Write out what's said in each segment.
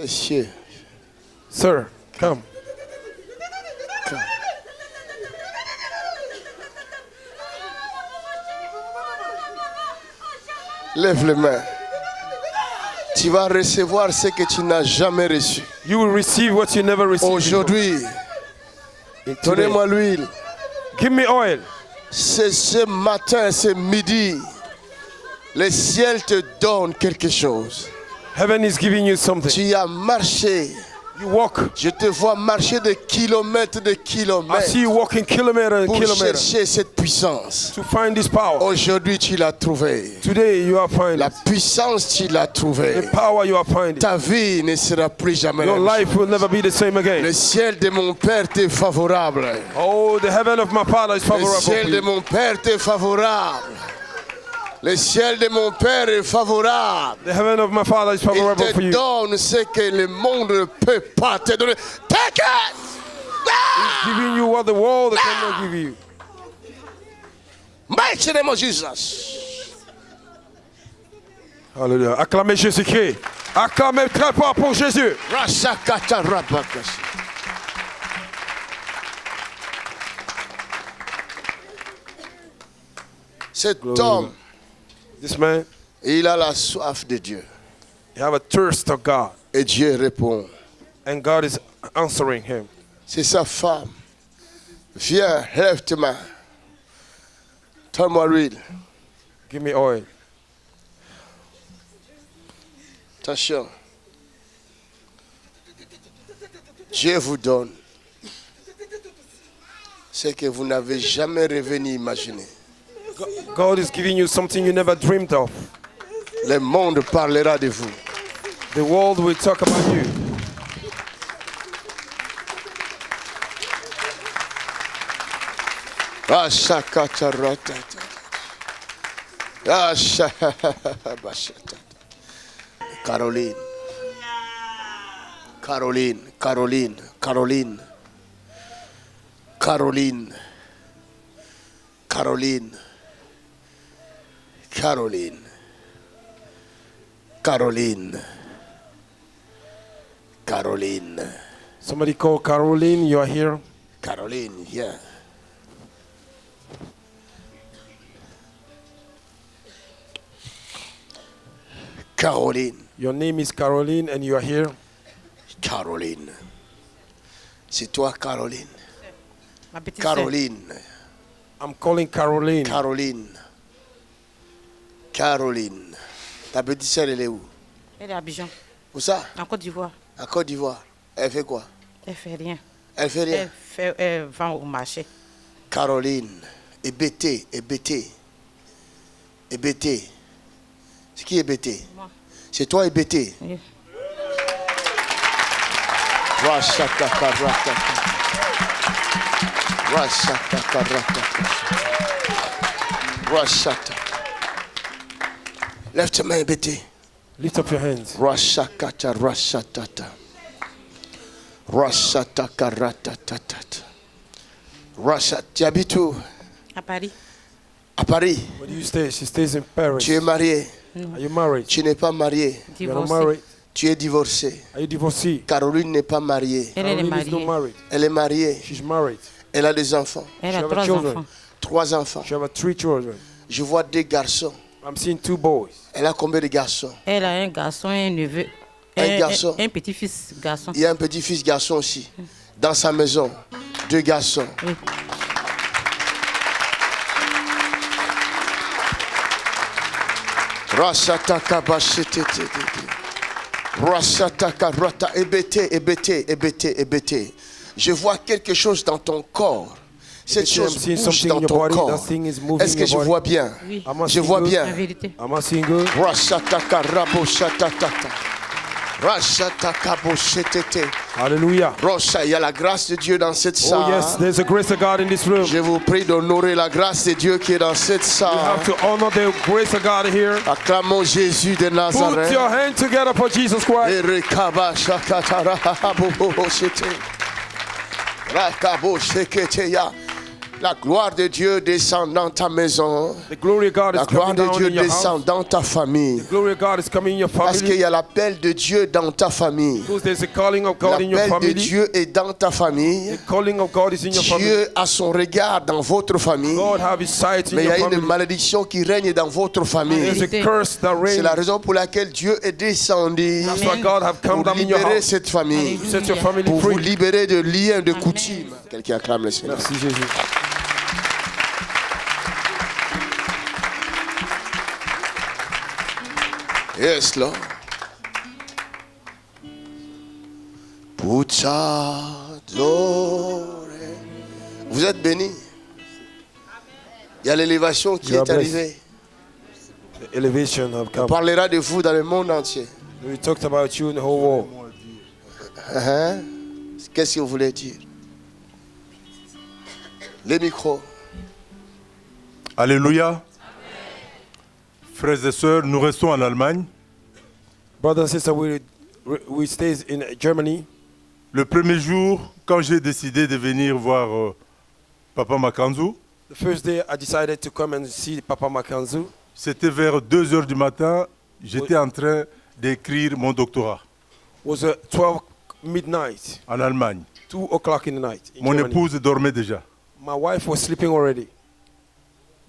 Monsieur. Sir, come. Lève les mains. Tu vas recevoir ce que tu n'as jamais reçu. You will receive what you never received. Aujourd'hui, Today. donnez-moi l'huile. Give me oil. C'est ce matin, ce midi, le ciel te donne quelque chose. Heaven is giving you something. Tu as marché. You walk. Je te vois marcher de kilomètres de I kilomètres see you walking kilometer and pour kilometer chercher cette puissance. to find this power. Aujourd'hui, tu l'as trouvée. Today you are finding La it. puissance, tu l'as trouvée. The power you are finding. Ta vie ne sera plus jamais la Your même chose. life will never be the same again. Le ciel de mon Père t'est favorable. Oh, the heaven of my Father is Le favorable ciel for de you. mon Père t'est favorable. Le ciel de mon Père est favorable. The heaven of my Father is Il favorable for te you. donne ce que le monde ne peut pas te donner. Take it! He's giving you what the world cannot give you. Mighty name of Jesus. Hallelujah. Acclamez Jésus-Christ. Acclamez très fort pour Jésus. Rasakata rabakasi. Cet homme, This man, il a la soif de Dieu. he have a thirst of God. Et Dieu répond. And God is answering him. C'est sa femme. Viens, lève tes mains. Donne-moi l'huile. Give me oil. Attention. Dieu vous donne ce que vous n'avez jamais rêvé ni imaginé. God is giving you something you never dreamed of. Le monde parlera de vous. The world will talk about you. Caroline. Caroline, Caroline, Caroline. Caroline. Caroline. Caroline. Caroline. Caroline. Somebody call Caroline, you are here. Caroline, yeah. Caroline. Your name is Caroline and you are here. Caroline. C'est toi, Caroline. Ma petite sœur. Caroline. I'm calling Caroline. Caroline. Caroline. Ta petite sœur, elle est où? Elle est à Abidjan, Où ça? en Côte d'Ivoire. À Côte d'Ivoire. Elle fait quoi? Elle fait rien. Elle fait rien. Elle vend au marché. Caroline. Hébété, hébété. Hébété. C'est qui hébété? Moi. C'est toi hébété. Oui. Rashakaka rataka. Rashakaka rataka. Rashata. Lève tes mains hébété. Lift up your hands. Rashakata rashatata. Rashataka ratatata. Rashat. Tu habites où? À Paris. À Paris. Where do you stay? She stays in Paris. Tu es marié. Are you married? Tu n'es pas marié. You are not Divorcée. married. Tu es divorcé. Are you divorced? Caroline n'est pas mariée. Elle est Caroline is not mariée. married. Elle est mariée. She's married. Elle a des enfants. Elle She a have 3 children. enfants. 3 enfants. She have 3 children. Je vois 2 garçons. I'm seeing 2 boys. Elle a combien de garçons? Elle a un garçon et un neveu. Un garçon. Un petit-fils garçon. Il y a un petit-fils garçon aussi. Dans sa maison. 2 garçons. Oui. Rasataka bashitete. Rasataka rata. Hébété, hébété, hébété, hébété. Je vois quelque chose dans ton corps. Cette Hébété, I'm chose seeing bouge something dans in your ton body. corps. That thing is moving Est-ce que in je your body. vois bien? Oui. Am I Je seeing vois good? bien. En vérité. Am I seeing good? Rasataka raboshatatata. Rasataka boshetete. Hallelujah. Rocha, il y a la grâce de Dieu dans cette Oh salle. yes, there's a grace of God in this room. Je vous prie d'honorer la grâce de Dieu qui est dans cette You salle. have to honor the grace of God here. Acclamons Jésus de Put Nazareth. your hand together for Jesus Christ. Erekaba shakatara haboboshete. Rakabo sheketeya. La gloire de Dieu descend dans ta maison. The glory of God La is gloire coming de down Dieu in your descend house. dans ta famille. The glory of God is coming in your Parce qu'il family. y a l'appel de Dieu dans ta famille. Because there's a calling of God in your L'appel de family. Dieu est dans ta famille. The calling of God is in your family. Dieu a son regard dans votre famille. God have His sight in Mais il y your a une family. malédiction qui règne dans votre famille. There's a curse that C'est reigns. la raison pour laquelle Dieu est descendu That's why God have come pour down in your libérer house. cette famille, To set your family pour vous free. libérer de liens, de coutumes. Quelqu'un acclame le Seigneur. Merci Jésus. Yes, Lord. Puchadore. Vous êtes bénis. Il y a l'élévation qui You are est arrivée. The elevation have On come. parlera de vous dans le monde entier. We talked about you in the whole world. Hein? Qu'est-ce que vous voulez dire? Les micros. Alléluia. Frères et sœurs, nous restons en Allemagne. Brothers and sisters, we stay in Germany. Le premier jour, quand j'ai décidé de venir voir Papa Makanzu, The first day I decided to come and see Papa Makanzu. c'était vers 2 heures du matin. J'étais en train d'écrire mon doctorat Was 12 midnight, en Allemagne. 2 o'clock in the night. In Mon Germany. épouse dormait déjà. My wife was sleeping already.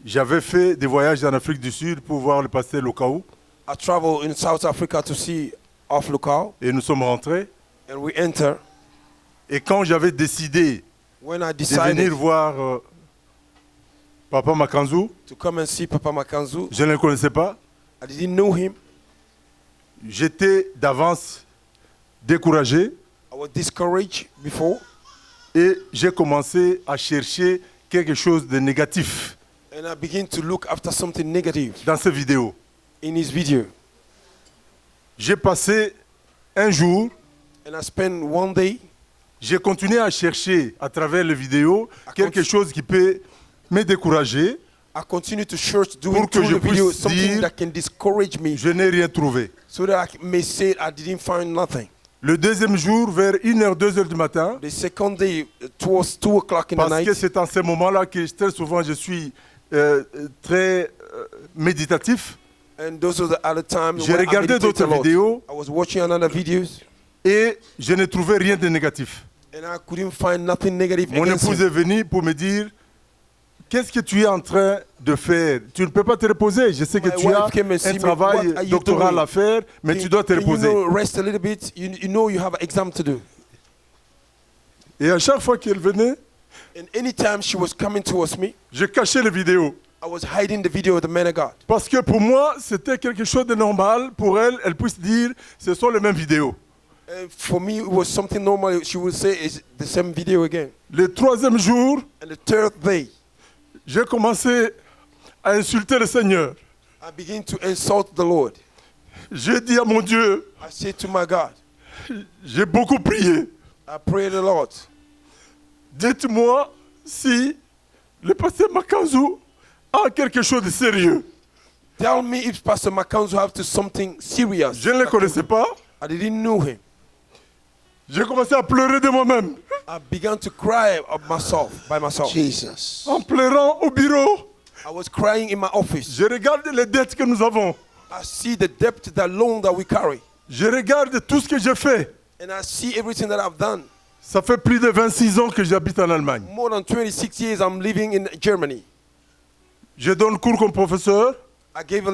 J'avais fait des voyages en Afrique du Sud pour voir le pasteur Lokaou I traveled in South Africa to see Off Lukau, et nous sommes rentrés. and we enter. Et quand j'avais décidé When I de decided venir voir Papa Makanzu, to come and see Papa Makanzu, je ne le connaissais pas. I didn't know him. J'étais d'avance découragé. I was discouraged before, Et j'ai commencé à chercher quelque chose de négatif and I began to look after something negative dans ces vidéos. in his video. J'ai passé un jour, And I spent one day, j'ai continué à chercher à travers les vidéos quelque chose qui peut me décourager. I continued to search doing Pour que through je the video puisse something dire- that can discourage me, Je n'ai rien trouvé. so that I may say I didn't find nothing. Le deuxième jour, vers 1h, 2h du matin, The second day, it was 2 o'clock in the parce night. que c'est en ce moment-là que très souvent je suis très méditatif, And those are the other times J'ai when I regardé meditate d'autres a lot. vidéos. I was watching another videos, et je ne trouvais rien de négatif. and I couldn't find nothing negative Mon against épouse him. est venue pour me dire, qu'est-ce que tu es en train de faire? Tu ne peux pas te reposer. Je sais que My tu wife as came and see un me. travail What are you doctoral doing? à faire, mais tu dois te Can you reposer. rest a little bit? You know you have an exam to do. Et à chaque fois qu'elle venait, And anytime she was coming towards me, je cachais les vidéos. I was hiding the video of the man of God. Parce que pour moi, c'était quelque chose de normal. Pour elle, elle puisse dire, ce sont les mêmes vidéos. And for me, it was something normal. She would say, it's the same video again. Le troisième jour, And the third day, j'ai commencé à insulter le Seigneur. I began to insult the Lord. J'ai dit à mon Dieu, I said to my God, j'ai beaucoup prié. I pray the Lord, Dites-moi si le pasteur Makanzu a quelque chose de sérieux. tell me if Pastor Makanzu have to something serious. Je ne le connaissais pas. I didn't know him. J'ai commencé à pleurer de moi-même. I began to cry of myself, by myself. Jesus. En pleurant au bureau, I was crying in my office. je regarde les dettes que nous avons. I see the debt, the loan that we carry. Je regarde tout ce que j'ai fait. And I see everything that I've done. Ça fait plus de 26 ans que j'habite en Allemagne. More than 26 years I'm living in Germany. Je donne cours comme professeur, I gave a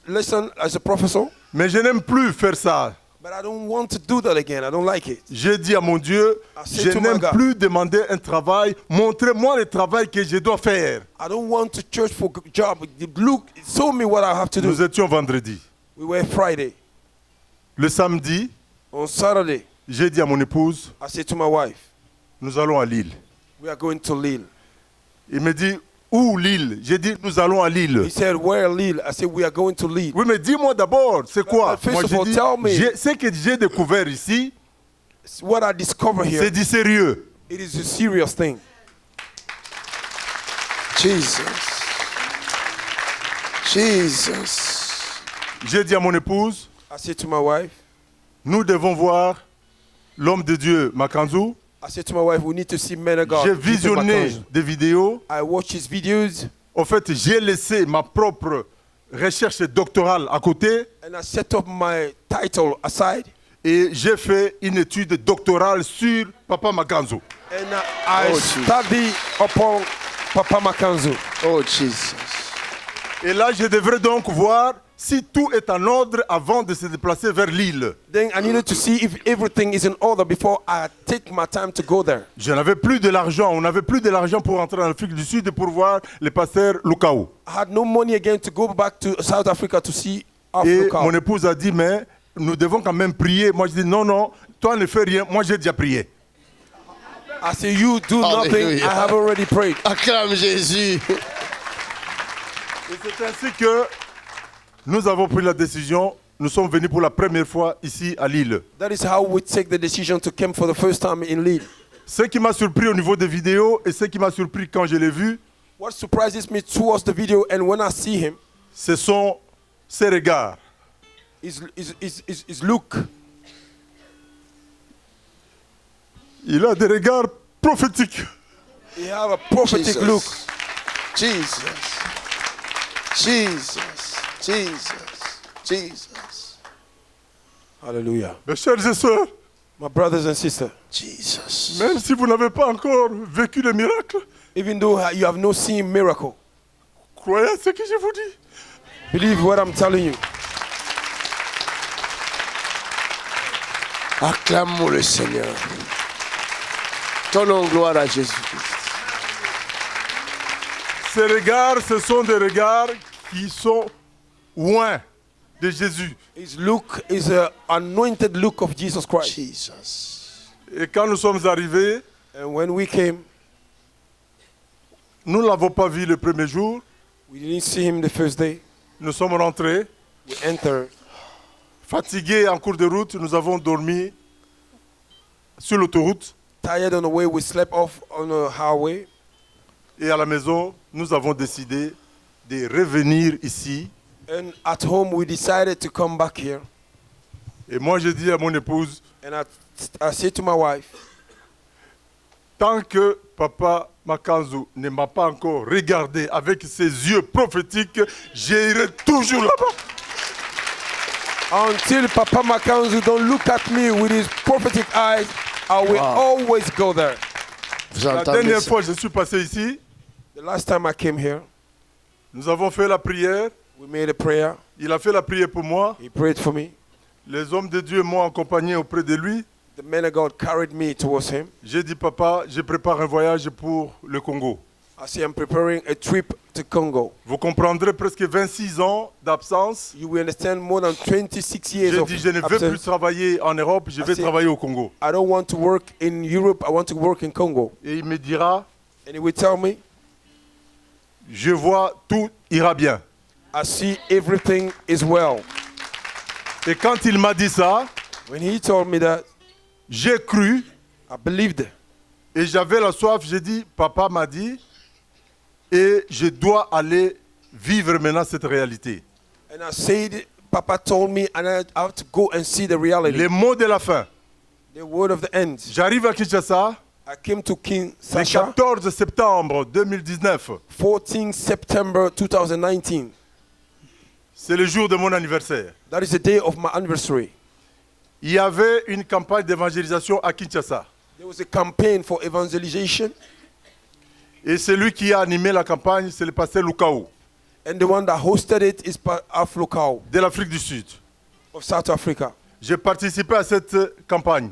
lesson as a professor, mais je n'aime plus faire ça. but I don't want to do that again. I don't like it. J'ai dit à mon Dieu, I said je to my n'aime God, plus demander un travail. Montrez-moi le travail que je dois faire. I don't want to church for a job. Look, show me what I have to do. Nous étions vendredi. We were Friday. Le samedi, On Saturday, j'ai dit à mon épouse, I said to my wife, nous allons à Lille. we are going to Lille. Il me dit, où Lille? J'ai dit, nous allons à Lille. He said, where Lille? I said, we are going to Lille. Oui, mais dis-moi d'abord, c'est quoi? First Moi, of j'ai all, dit, tell me. ce que j'ai découvert ici, What I discover here, c'est du sérieux. it is a serious thing. Jesus. Jesus. J'ai dit à mon épouse, I said to my wife, nous devons voir l'homme de Dieu, Makanzu. I said to my wife, we need to see men of God. J'ai visionné des vidéos. I watched his videos. En fait, j'ai laissé ma propre recherche doctorale à côté And I set up my title aside. et j'ai fait une étude doctorale sur Papa Makanzo. And I study upon Papa Makanzo. Oh, Jesus. Et là, je devrais donc voir si tout est en ordre avant de se déplacer vers l'île. Then I needed to see if everything is in order before I take my time to go there. Je n'avais plus de l'argent. On n'avait plus de l'argent pour entrer en Afrique du Sud pour voir le pasteur Lukao. I had no money again to go back to South Africa to see Et Africa. mon épouse a dit, mais nous devons quand même prier. Moi, je dis, non, non, toi ne fais rien. Moi, j'ai déjà prié. I say, you do nothing. Hallelujah. I have already prayed. Acclame Jésus. Et c'est ainsi que nous avons pris la décision. Nous sommes venus pour la première fois ici à Lille. That is how we take the decision to come for the first time in Lille. Ce qui m'a surpris au niveau des vidéos et ce qui m'a surpris quand je l'ai vu, What surprises me towards the video and when I see him ce sont ses regards. is look. Il a des regards prophétiques. He have a prophetic Jesus. look. Jesus. Jesus. Jesus. Jesus. Hallelujah. Mes chers et sœurs, My brothers and sisters, Jesus. même si vous n'avez pas encore vécu le miracle, even though you have not seen miracle, croyez à ce que je vous dis. believe what I'm telling you. Acclamons le Seigneur. Donnons gloire à Jésus-Christ. Ces regards, ce sont des regards qui sont loin de Jésus. His look is an anointed look of Jesus Christ. Jesus. Et quand nous sommes arrivés, And when we came, nous ne l'avons pas vu le premier jour. we didn't see him the first day. Nous sommes rentrés, We entered. fatigués en cours de route. Nous avons dormi sur l'autoroute. Tired on the way, we slept off on the highway. Et à la maison, nous avons décidé de revenir ici. And at home, we decided to come back here. Et moi, je dis à mon épouse, And I said to my wife, tant que Papa Makanzo ne m'a pas encore regardé avec ses yeux prophétiques, j'irai toujours là-bas. until Papa Makanzo don't look at me with his prophetic eyes, I will always go there. Vous La entendez dernière ça? fois, je suis passé ici. The last time I came here, Nous avons fait la prière. we made a prayer. Il a fait la prière pour moi. He prayed for me. Les hommes de Dieu m'ont accompagné auprès de lui. The man of God carried me towards him. J'ai dit, papa, je prépare un voyage pour le Congo. I say, I'm preparing a trip to Congo. Vous comprendrez presque 26 ans d'absence. You will understand more than 26 years J'ai of dit, je ne veux plus absence. travailler en Europe, je vais c'est- travailler au Congo. I don't want to work in Europe. I want to work in Congo. Et il me dira, And he will tell me, je vois, tout ira bien. I see everything is well. Et quand il m'a dit ça, When he told me that, j'ai cru I believed. et j'avais la soif. J'ai dit, papa m'a dit, et je dois aller vivre maintenant cette réalité. And I said, Papa told me, and I have to go and see the reality. Les mots de la fin. The word of the end. J'arrive à Kinshasa I came to le Kinshasa, 14 septembre 2019. 14 September 2019. C'est le jour de mon anniversaire. That is the day of my anniversary. Il y avait une campagne d'évangélisation à Kinshasa. There was a campaign for evangelization, Et celui qui a animé la campagne, c'est le pasteur Lukao, and the one that hosted it is Aflokao de l'Afrique du Sud. of South Africa. J'ai participé à cette campagne.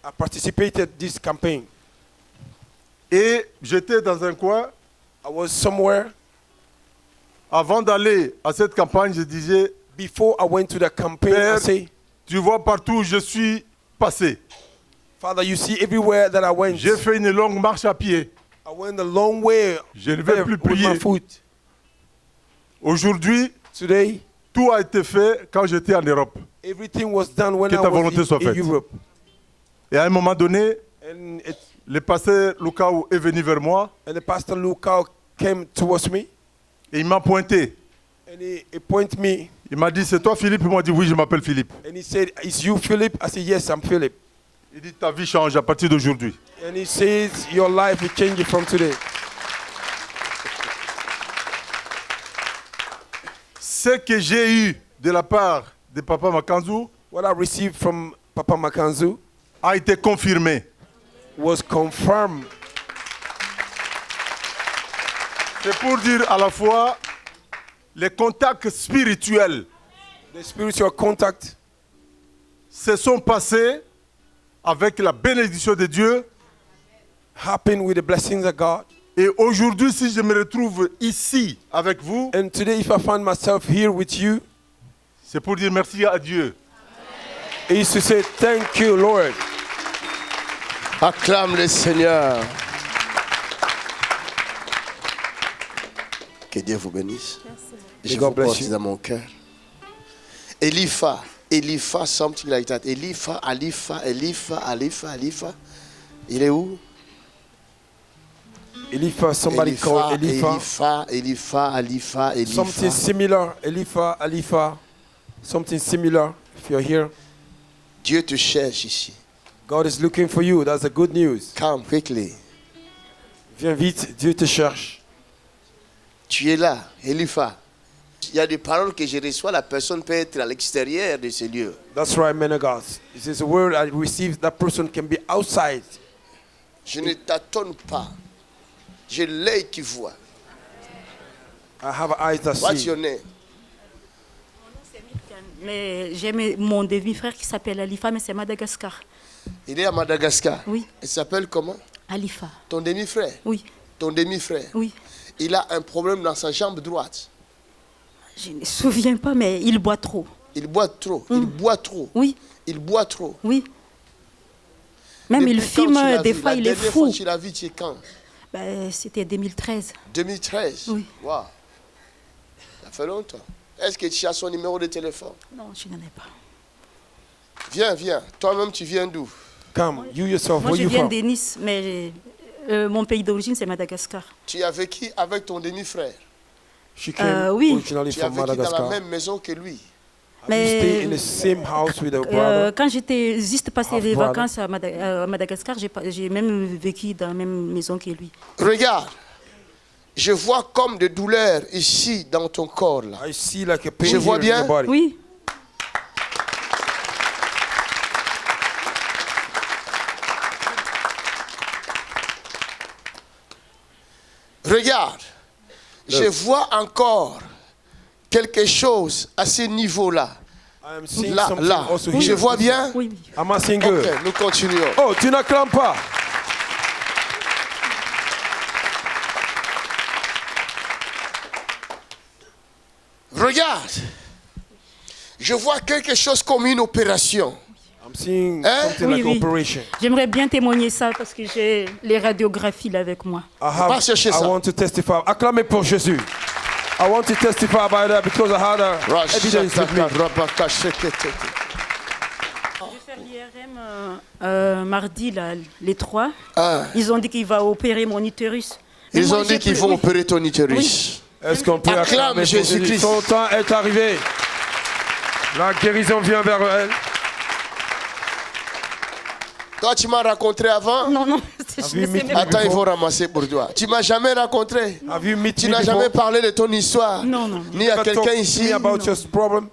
I participated this campaign. Et j'étais dans un coin. I was somewhere. Avant d'aller à cette campagne, je disais, Before I went to the campaign, Père, I say, tu vois partout où je suis passé. Father, you see everywhere that I went. J'ai fait une longue marche à pied. I went a long way Je ne vais plus with my prier. foot. Aujourd'hui, Today, tout a été fait quand j'étais en Europe. everything was done when Que I ta volonté was soit in faite. Europe. Et à un moment donné, And le pasteur Lukao est venu vers moi the pastor Lukao came towards me, et il m'a pointé. and he pointed me, Il m'a dit, c'est toi Philippe? Il m'a dit, oui, je m'appelle Philippe. and he said, is you Philip? I said, yes, I'm Philip. Il dit ta vie change à partir d'aujourd'hui. And he says your life will change from today. Ce que j'ai eu de la part de Papa Makanzu What I received from Papa Makanzu a été confirmé. was confirmed. C'est pour dire à la fois les contacts spirituels The spiritual contact se sont passés avec la bénédiction de Dieu. happened with the blessings of God. Et aujourd'hui, si je me retrouve ici avec vous, And today, if I find myself here with you, c'est pour dire merci à Dieu. it's to say thank you, Lord. Acclame le Seigneur. Que Dieu vous bénisse. Je God vous bless porte you. dans mon cœur. Elifa, something like that. Elifa. Il est où? Elifa, somebody called Elifa. Elifa. Something similar, Elifa. Something similar, if you're here. Dieu te cherche ici. God is looking for you. That's the good news. Come quickly. Viens vite, Dieu te cherche. Tu es là, Elifa. Il y a des paroles que je reçois, la personne peut être à l'extérieur de ce lieu. That's right, man of God. It says the word I received, that person can be outside. Je ne tâtonne pas. J'ai l'œil qui voit. I have eyes that What's see. your name? Mais j'ai mon demi-frère qui s'appelle Alifa, mais c'est Madagascar. Il est à Madagascar. Oui. Il s'appelle comment? Alifa. Ton demi-frère? Oui, Ton demi-frère? oui. Il a un problème dans sa jambe droite. Je ne me souviens pas, mais il boit trop. Il boit trop. Il boit trop. Oui, Il boit trop. oui. Même Depuis il quand tu fume, l'as des vu? fois La il est dernière fou. fois que tu l'as vu, tu es quand? Ben, c'était 2013. 2013. Oui. Waouh. Ça fait longtemps. Est-ce que tu as son numéro de téléphone? Non, je n'en ai pas. Viens. Toi-même, tu viens d'où? Come, you yourself, Moi, where je you viens from? de Nice, mais mon pays d'origine, c'est Madagascar. Tu as vécu avec ton demi-frère. She came oui. originally Tu as from vécu dans la Madagascar. même maison que lui. Have you stayed in Mais the same house with her brother? quand j'étais juste passé Half les brother. vacances à Madagascar, j'ai même vécu dans la même maison que lui. Regarde. Je vois comme des douleurs ici dans ton corps là. I see like a pain Je vois here in bien. your body. Oui, Regarde. Je vois encore quelque chose à ce niveau-là. I am seeing Là, something là. also Je here. vois bien. oui, oui. Am I seeing good? Ok, nous continuons. Oh, tu n'acclames pas. Regarde. Je vois quelque chose comme une opération. I'm seeing Hein? something Oui, like oui. operation. J'aimerais bien témoigner ça parce que j'ai les radiographies là avec moi. Va chercher ça. I want to testify. Acclamez pour Jésus. I want to testify about that because I had evidence with me. Je vais faire l'IRM mardi, là, les 3. Ah. Ils ont dit qu'il va opérer mon utérus. Mais Ils moi, ont j'ai dit qu'ils plus- vont oui. opérer ton utérus. Est-ce qu'on peut Acclame acclamer pour Jésus? Jésus-Christ. Son temps est arrivé. La guérison vient vers elle. Toi, tu m'as rencontré avant? Non, non, je vu ne sais Mickey? même pas. Attends, il faut ramasser pour toi. Tu m'as jamais rencontré? Have you met Tu me n'as before? jamais parlé de ton histoire? Non, non. Ni à Never quelqu'un talked to ici? me about your problem?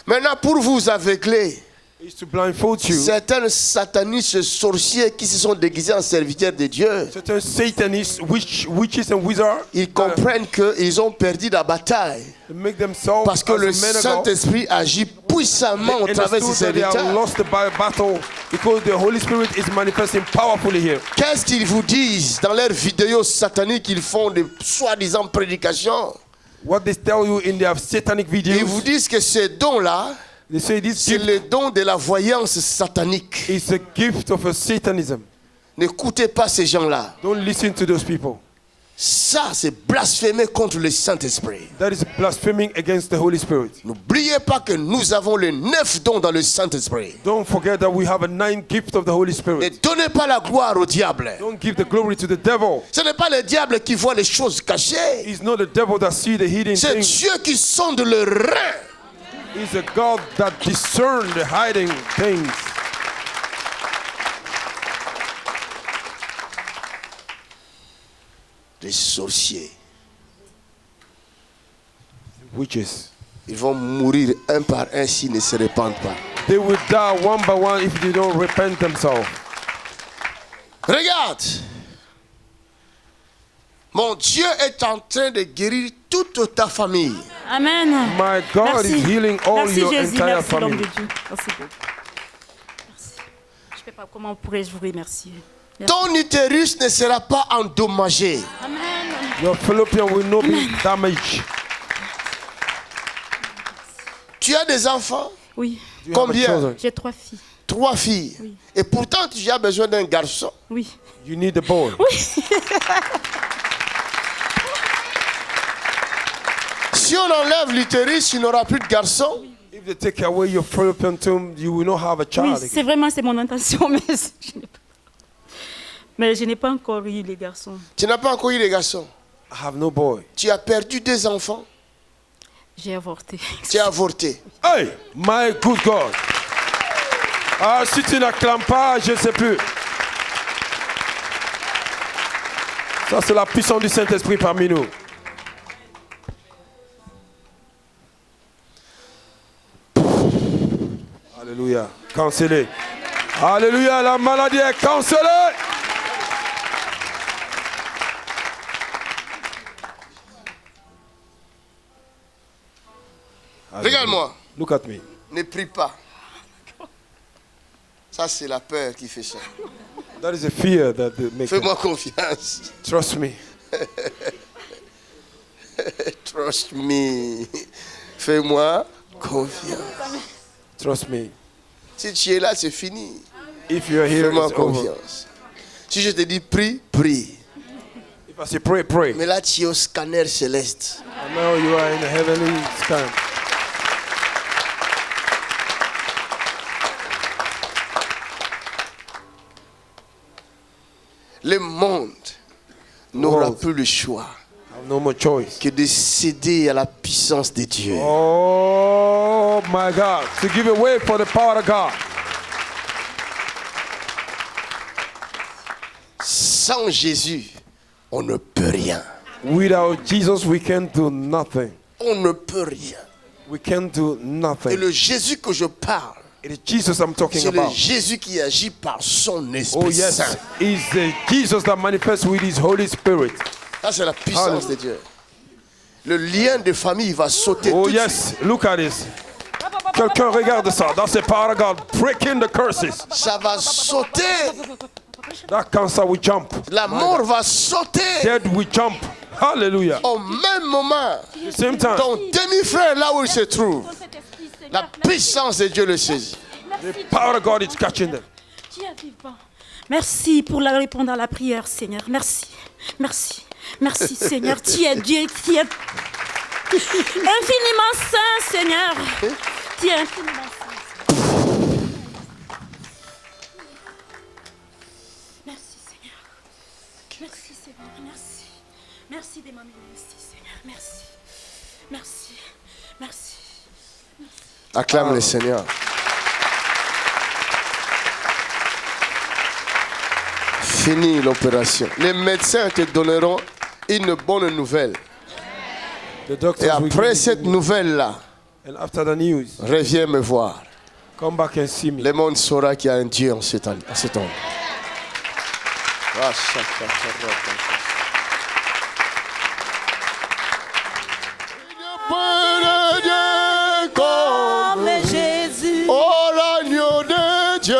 Maintenant, pour vous aveugler, It's to blindfold you. certains satanistes sorciers qui se sont déguisés en serviteurs de Dieu, Certain Satanists, witches and wizards, ils comprennent qu'ils ont perdu la bataille. make themselves Parce que as le a man of God. Saint-Esprit agit puissamment au They travers de ces understood that they are serviteurs. lost by battle because the Holy Spirit is manifesting powerfully here. Qu'est-ce qu'ils vous disent dans leurs vidéos sataniques qu'ils font de soi-disant prédications? What they tell you in their satanic Ils vous videos, disent que ce don-là, they say this c'est gift le don de la voyance satanique. is a gift of a Satanism. N'écoutez pas ces gens-là. Don't listen to those people. Ça, c'est blasphémer contre le Saint-Esprit. That is blaspheming against the Holy Spirit. N'oubliez pas que nous avons les 9 dons dans le Saint-Esprit. Don't forget that we have a 9th gift of the Holy Ne Spirit. donnez pas la gloire au diable. Don't give the glory to the devil. Ce n'est pas le diable qui voit les choses cachées. It's not the devil that sees the hidden C'est things. Dieu qui sonde le rein. It's a God that discerns the hiding things. Les sorciers, Witches. ils vont mourir un par un s'ils ne se répandent pas. They will die one by one if they don't repent themselves. Regarde. Mon Dieu est en train de guérir toute ta famille. Amen. My God Merci. is healing all Merci your Jésus, entire merci l'homme family. de Dieu. Merci beaucoup. Merci. Je ne sais pas comment pourrais-je vous remercier. Merci. Ton utérus ne sera pas endommagé. Amen. Your fallopian will not be damaged. Tu as des enfants? Oui, You have Combien? children. j'ai 3 filles. 3 filles. Oui. Et pourtant, tu as besoin d'un garçon. Oui. You need a boy. Si on enlève l'utérus, tu n'auras plus de garçon. If they take away your fallopian tube, you will not have a Oui, child. c'est vraiment c'est mon intention, mais je n'ai pas encore eu les garçons. Tu n'as pas encore eu de garçon. I have no boy. Tu as perdu 2 enfants. J'ai avorté. Tu as avorté. Hey, my good God. Ah, si tu n'acclames pas, je ne sais plus. Ça, c'est la puissance du Saint-Esprit parmi nous. Alléluia. Cancellé. Alléluia, la maladie est cancellée. Regarde-moi. Look at me. Ne prie pas. Ça, c'est la peur qui fait ça. That is a fear that makes Fais-moi confiance. Trust me. Trust me. Fais-moi confiance. Trust me. Si tu es là, c'est fini. If you are here, Fais-moi it's over. confiance. Si je te dis prie, prie. If I say pray, pray. Mais là, tu es au scanner céleste. And now you are in a heavenly scan. Le monde n'aura World. plus le choix I have no more choice. que de céder à la puissance de Dieu. Oh my God. To give away for the power of God. Sans Jésus, on ne peut rien. Without Jesus, we can do nothing. On ne peut rien. We can do Et nothing. le Jésus que je parle, It is Jesus I'm talking c'est le about. Jésus qui agit par son Esprit Oh yes, Saint. it's the Jesus that manifests with His Holy Spirit. Ça, c'est la puissance Hallelujah. de Dieu. Le lien de famille va sauter Oh tout de yes, look at this. Quelqu'un regarde ça. That's the power of God breaking the curses. suite. Ça va sauter. That cancer will jump. La mort va sauter. Dead will jump. Hallelujah. Au même moment, At the same time, ton demi-frère, là où il se trouve, la puissance de Dieu le saisit. the power of God is catching them. Merci pour la répondre à la prière, Seigneur. Merci. Merci. Merci, Seigneur. Tu es Dieu, tu es infiniment saint, Seigneur. Tu es infiniment saint. Merci, Seigneur. Merci, Seigneur. Merci. Merci de m'amener ici, Seigneur. Merci. Merci. Merci. Acclame le Seigneur. Fini l'opération. Les médecins te donneront une bonne nouvelle. The Et doctors will après give cette you- nouvelle-là, and after the news, reviens me voir. come back and see me. Le monde saura qu'il y a un Dieu en cet temps. Comme Jésus, Oh, l'agneau de Dieu.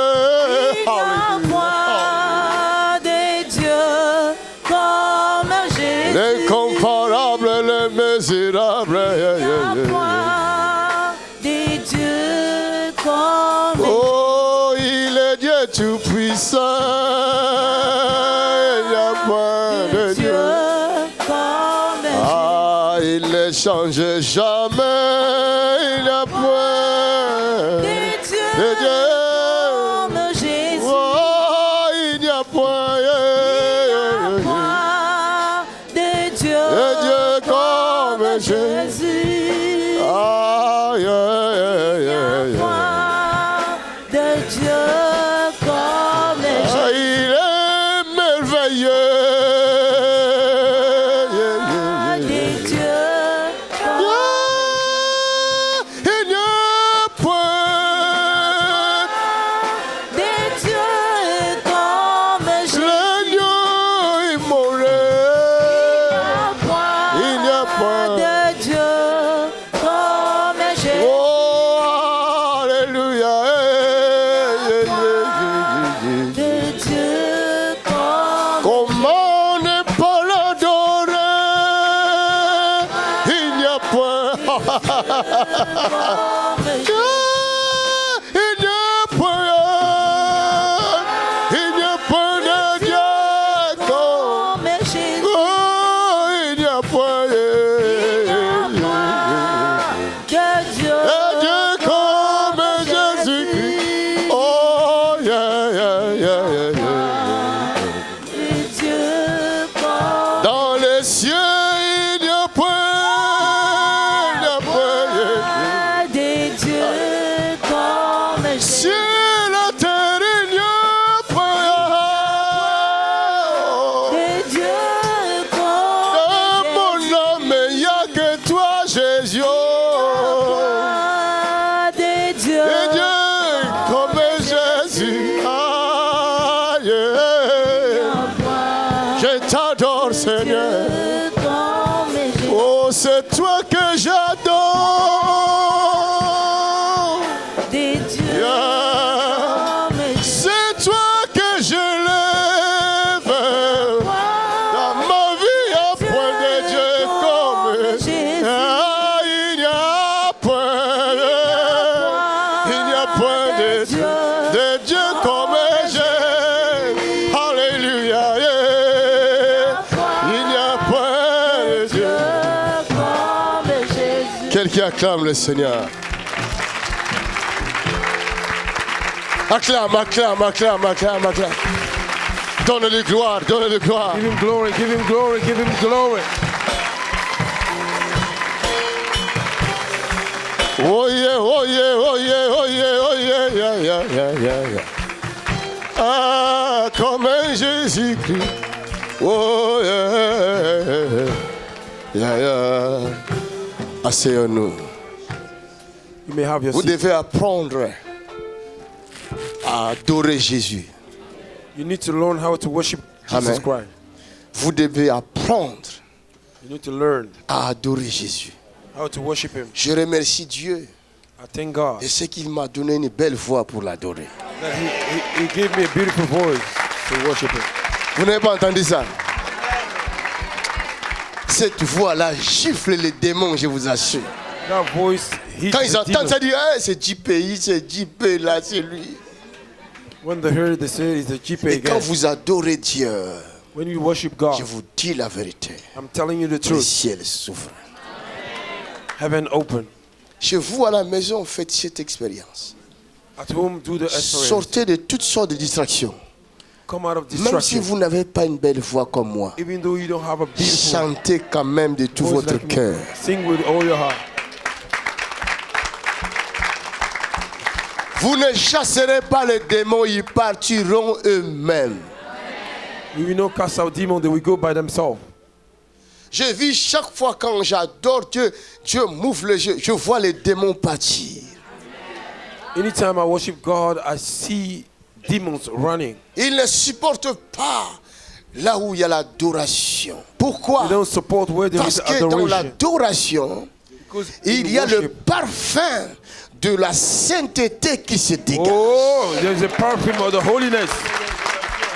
roi de Dieu, comme Jésus, L'incomparable, le misérable. roi de Dieu, comme Oh, il est Dieu tout-puissant. Il n'y a point de Dieu. change jamais. Il n'y a point de Dieu. Comme Jésus. Oh, il n'y a point De Dieu. de Dieu comme Jésus. Jésus. Ah, yeah, yeah, yeah, yeah. De Dieu comme Jésus. Ah, il est merveilleux. De Dieu comme Ah, il n'y a point de Dieu comme Jésus. l'agneau immolé. Il n'y a point. De Dieu comme Jésus. Oh, alléluia. De Dieu comme Comment ne pas l'adorer? Il n'y a point. Il n'y a point. Il n'y a point de Dieu comme. comme Jésus. Oh, il n'y a point. De Dieu Et Dieu comme Jésus-Christ. Oh, yeah, yeah, yeah, yeah, yeah. De Dieu comme Dans les cieux, il n'y a point. Il n'y a point. de Dieu comme Jésus. Sur la terre, il n'y a point. De Dieu Dans comme mon âme, il n'y a que toi, Jésus. de Dieu. Et Dieu comme Jésus. Ah, yeah. Je t'adore, Seigneur. Comme Jésus. Oh, c'est toi que j'adore. De Dieu Yeah. comme Jésus. C'est toi que je lève. Dans ma vie, il n'y a point de Dieu comme Jésus. Ah, il n'y a point. Il n'y a point de Dieu comme Jésus. Alléluia. Yeah. Il n'y a point de Dieu. Comme Jésus. Quelqu'un acclame le Seigneur. Acclame, acclame, acclame, acclame, acclame. Donne-lui gloire, donne-lui gloire. Give him glory, give him glory, give him glory. Oh yeah, oh yeah, oh yeah, oh yeah, oh yeah, yeah, yeah, yeah, yeah, yeah. Ah, comme un Jésus-Christ. Oh yeah, yeah, yeah. Asseyons-nous. You may have your Vous seat. devez apprendre à adorer Jésus. You need to learn how to worship Jesus Amen. Christ. Vous devez apprendre You need to learn à adorer Jésus. how to worship Him. Je remercie Dieu I thank God de ce qu'il m'a donné une belle voix pour l'adorer. that He gave me a beautiful voice to worship Him. Vous n'avez pas entendu ça? Cette voix-là gifle les démons, je vous assure. That voice hits Quand ils the entendent demons. ça, ils disent hey, c'est JPI, c'est JP, là, c'est lui. When they hear, they say it's a GP Et quand again. vous adorez Dieu, When you worship je God, vous dis la vérité. I'm telling you the Le truth. ciel s'ouvre. Heaven open. Chez vous à la maison, faites cette expérience. At home, do the experience. Sortez de toutes sortes de distractions. Come out of Même si distraction. vous n'avez pas une belle voix comme moi, Even though you don't have a beautiful chantez quand même de tout voice votre like me, cœur. sing with all your heart. Vous ne chasserez pas les démons, ils partiront eux-mêmes. We will not cast out demons, they will go by themselves. Je vis chaque fois quand j'adore Dieu, Dieu m'ouvre les yeux, je vois les démons partir. Anytime I worship God, I see demons running. Ils ne supportent pas là où il y a l'adoration. Pourquoi? They don't support where there Parce is que dans adoration. l'adoration, Because il in y a le worship, parfum de la sainteté qui se dégage. oh, there's a perfume of the holiness.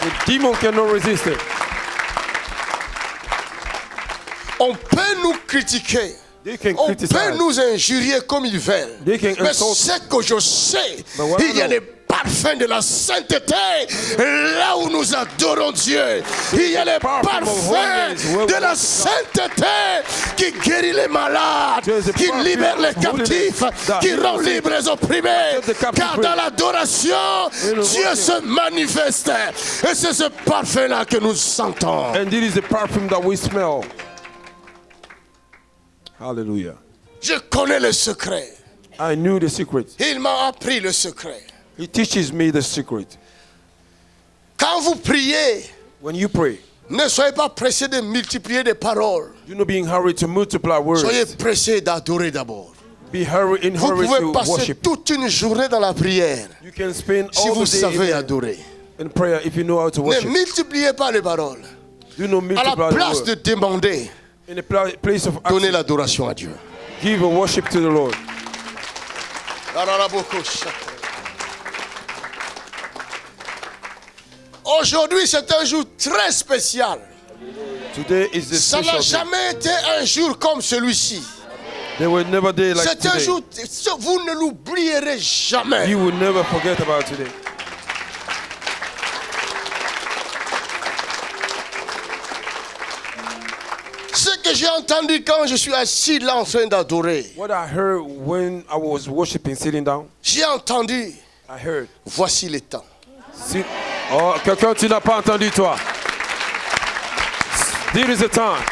The demon cannot resist it. On peut nous critiquer. They can On criticize. peut nous injurier comme ils veulent. They can Mais insult. ce que je sais, But what il y a I know- des parfum de la sainteté. Là où nous adorons Dieu, il y a le parfum de la sainteté qui guérit les malades, qui libère les captifs, qui rend libres les opprimés. Car dans l'adoration, Dieu se manifeste. Et c'est ce parfum-là que nous sentons. And this is the perfume that we smell. Hallelujah. Je connais le secret. I knew the secret. Il m'a appris le secret. He teaches me the secret. Quand vous priez, When you pray, ne soyez pas pressés de multiplier des paroles. do not be in hurry to multiply words. Soyez pressés d'adorer d'abord. Be hurry in Vous hurry pouvez to passer worship. toute une journée dans la prière You can spend si all vous the day savez adorer. in prayer if you know how to Ne worship. multipliez pas les paroles. Do not À multiply la the place word. de demander, In the place of donnez action, l'adoration à Dieu. give a worship to the Lord. Aujourd'hui, c'est un jour très spécial. Today is the Ça n'a special day. jamais été un jour comme celui-ci. There will never day like C'est un today. jour, vous ne l'oublierez jamais. You will never forget about today. Ce que j'ai entendu quand je suis assis là en train d'adorer, What I heard when I was worshiping, sitting down, j'ai entendu, I heard. voici les temps. Oh, quelqu'un tu n'as pas entendu toi. This is the time.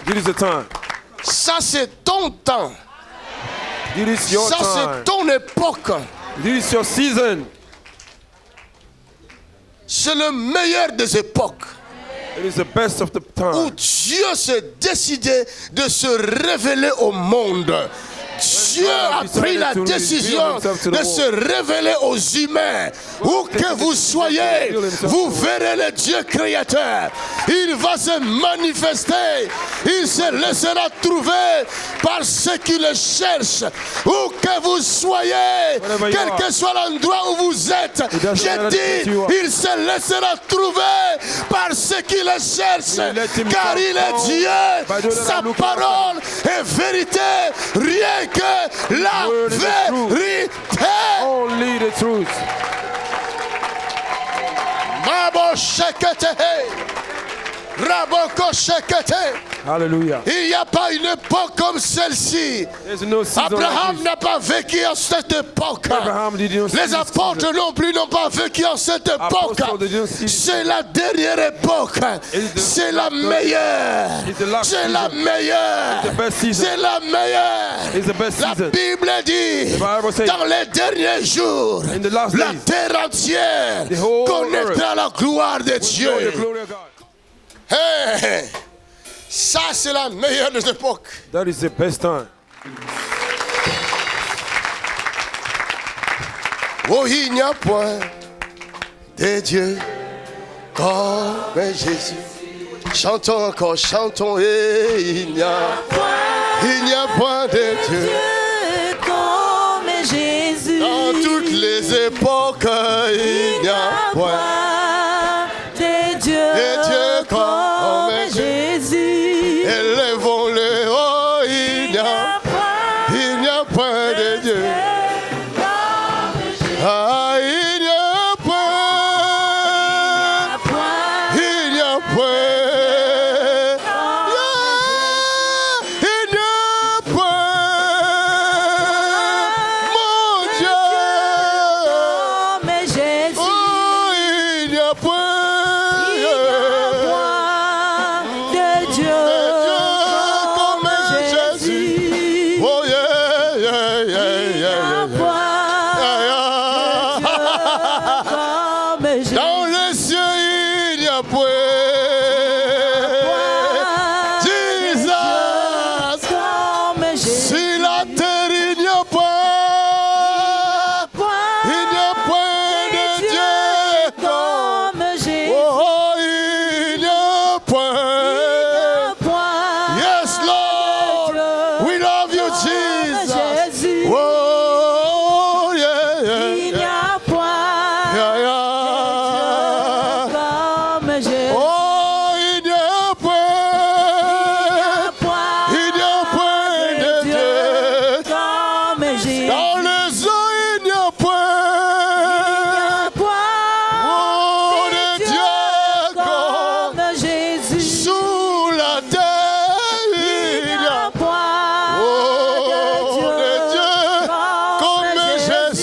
This is the time. Ça c'est ton temps. This is your Ça c'est time. ton époque. This is your season. C'est le meilleur des époques It is the best of the où time. Dieu s'est décidé de se révéler au monde. Dieu a pris la décision de se révéler aux humains. Où que vous soyez, vous verrez le Dieu créateur. Il va se manifester. Il se laissera trouver par ceux qui le cherchent. Où que vous soyez, quel que soit l'endroit où vous êtes, j'ai dit, il se laissera trouver par ceux qui le cherchent. Car il est Dieu. Sa parole est vérité. Rien que la vérité. Only the truth. Mabo shekete. Raboko shekete. Hallelujah. Il n'y a pas une époque comme celle-ci. There's no season Abraham like this. n'a pas vécu en cette époque. Abraham did not see Les this apôtres season. non plus n'ont pas vécu en cette époque. Apostles didn't see this C'est la dernière époque. It's the- C'est la meilleure. It's the last C'est la season. meilleure. It's the best season. C'est la meilleure. It's the best La season. Bible dit, The Bible says, dans les derniers jours, in the last la days, terre entière the whole connaîtra la gloire de Show the Dieu. glory of God. Hey, ça c'est la meilleure des époques. That is the best time. Oh, il n'y a point de Dieu comme Jésus. Chantons encore, chantons, et il n'y a point de Dieu. Comme Jésus. Dans toutes les époques, il n'y a point. de Dieu. Et Dieu comme Jésus. Élevons-le, oh, il n'y a point de Dieu. Ah, il n'y a point. Il n'y a point. Il n'y a point. Mon Dieu. Comme Jésus. Oh,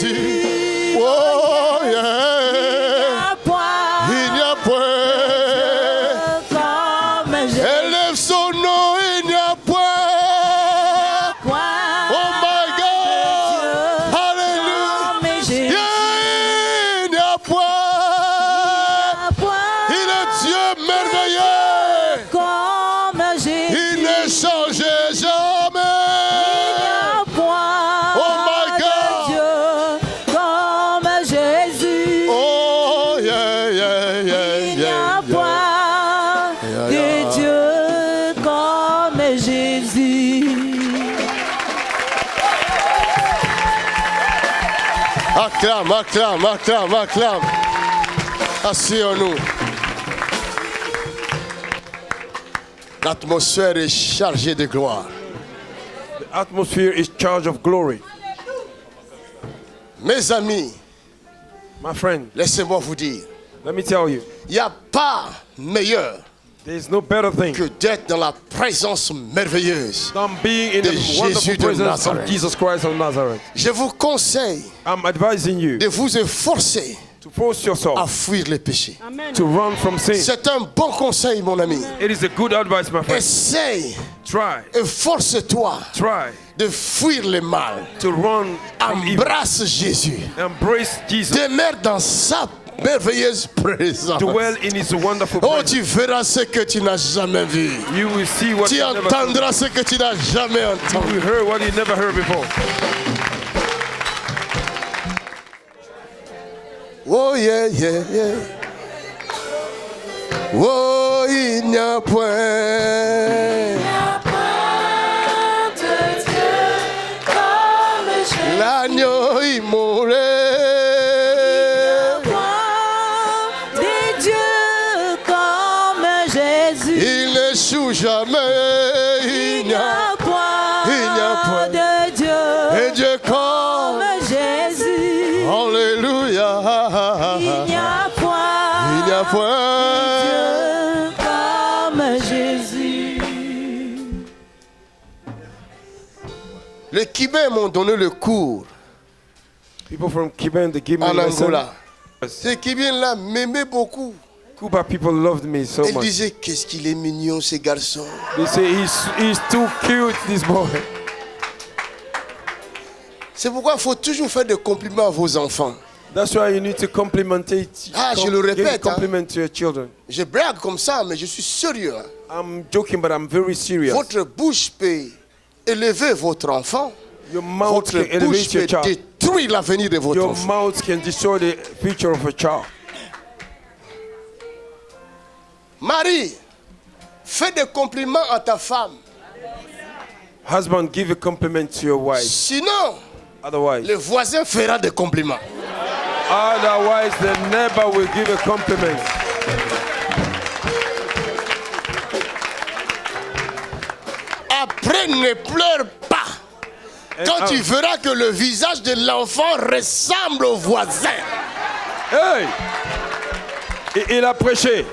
Jésus. Oh, yeah. Il n'y a point. Élève son nom, il n'y a point. Oh my God. Hallelujah. Yeah, il n'y a point. Il est Dieu merveilleux. Il ne change jamais. Oh my God. Oh yeah, yeah, yeah, Il n'y yeah, a point de Dieu comme Jésus. Acclame, acclame, acclame, acclame. Asseyons-nous. L'atmosphère est chargée de gloire. The atmosphere is charged of glory. Mes amis, My friend, laissez-moi vous dire, let me tell you, il n'y a pas meilleur there is no better thing que d'être dans la présence merveilleuse. than being in de the wonderful Jésus de presence of Nazareth. Jesus Christ of Nazareth. Je vous conseille I'm advising you de vous efforcer to force à yourself fuir les péchés. to run from sin. C'est un bon conseil, mon ami. It is a good advice, my friend. Essaye, Try, efforce-toi try de fuir le mal. to run from evil. Embrasse Jésus. Embrace Jesus. Demeure dans sa merveilleuse présence. Dwell in His wonderful Oh, presence. tu verras ce que tu n'as jamais vu. You will see what Tu you never seen. entendras ce que tu n'as jamais entendu. You heard what you never heard before. Oh yeah, yeah, yeah. Oh, il n'y a point. L'agneau immolé. De Dieu comme Jésus. Il n'échoue jamais. Il n'y a point de Dieu et Dieu comme. comme Jésus. Alléluia. Il n'y a point. Il n'y a point. Dieu comme Jésus. Les Kibés m'ont donné le cours People from Cuba, they give me en a lesson. Angola. Ces Kibés-là m'aimaient beaucoup. Cuba people loved me so Ils much. disaient qu'est-ce qu'il est mignon ce garçon. They say he's too cute, this boy. C'est pourquoi il faut toujours faire des compliments à vos enfants. That's why you need to compliment it. Ah, je le give a répète, hein. compliment to your children. Je blague comme ça, mais je suis sérieux. Hein. I'm joking, but I'm very serious. Votre bouche peut élever votre enfant. Your mouth Votre can elevate bouche peut your child. détruire l'avenir de votre Your enfant. mouth can destroy the future of a child. Marie, fais des compliments à ta femme. Husband, give a compliment to your wife. Sinon, Otherwise, le voisin fera des compliments. otherwise the neighbor will give a compliment. Après, ne pleure pas. Quand tu verras que le visage de l'enfant ressemble au voisin. Hey! Il a prêché.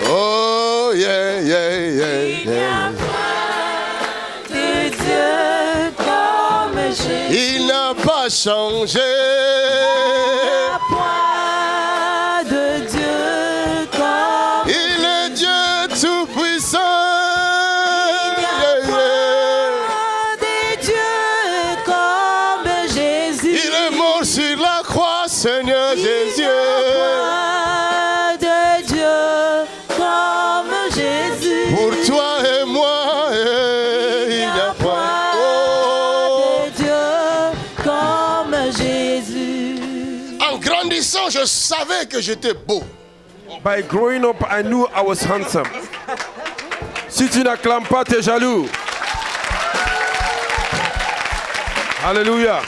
Oh yeah, yeah, yeah, yeah. De Dieu comme Jésus. Il n'a pas changé. Point de Dieu comme Il est Dieu tout-puissant. Yeah, yeah. de Dieu comme Jésus. Il est mort sur la croix, Seigneur Jésus. Point de Dieu comme Jésus. Pour toi et moi, il n'y a pas. Oh. De Dieu comme Jésus. En grandissant, je savais que j'étais beau. By growing up, I knew I was handsome. Si tu n'acclames pas, t'es jaloux. Alléluia.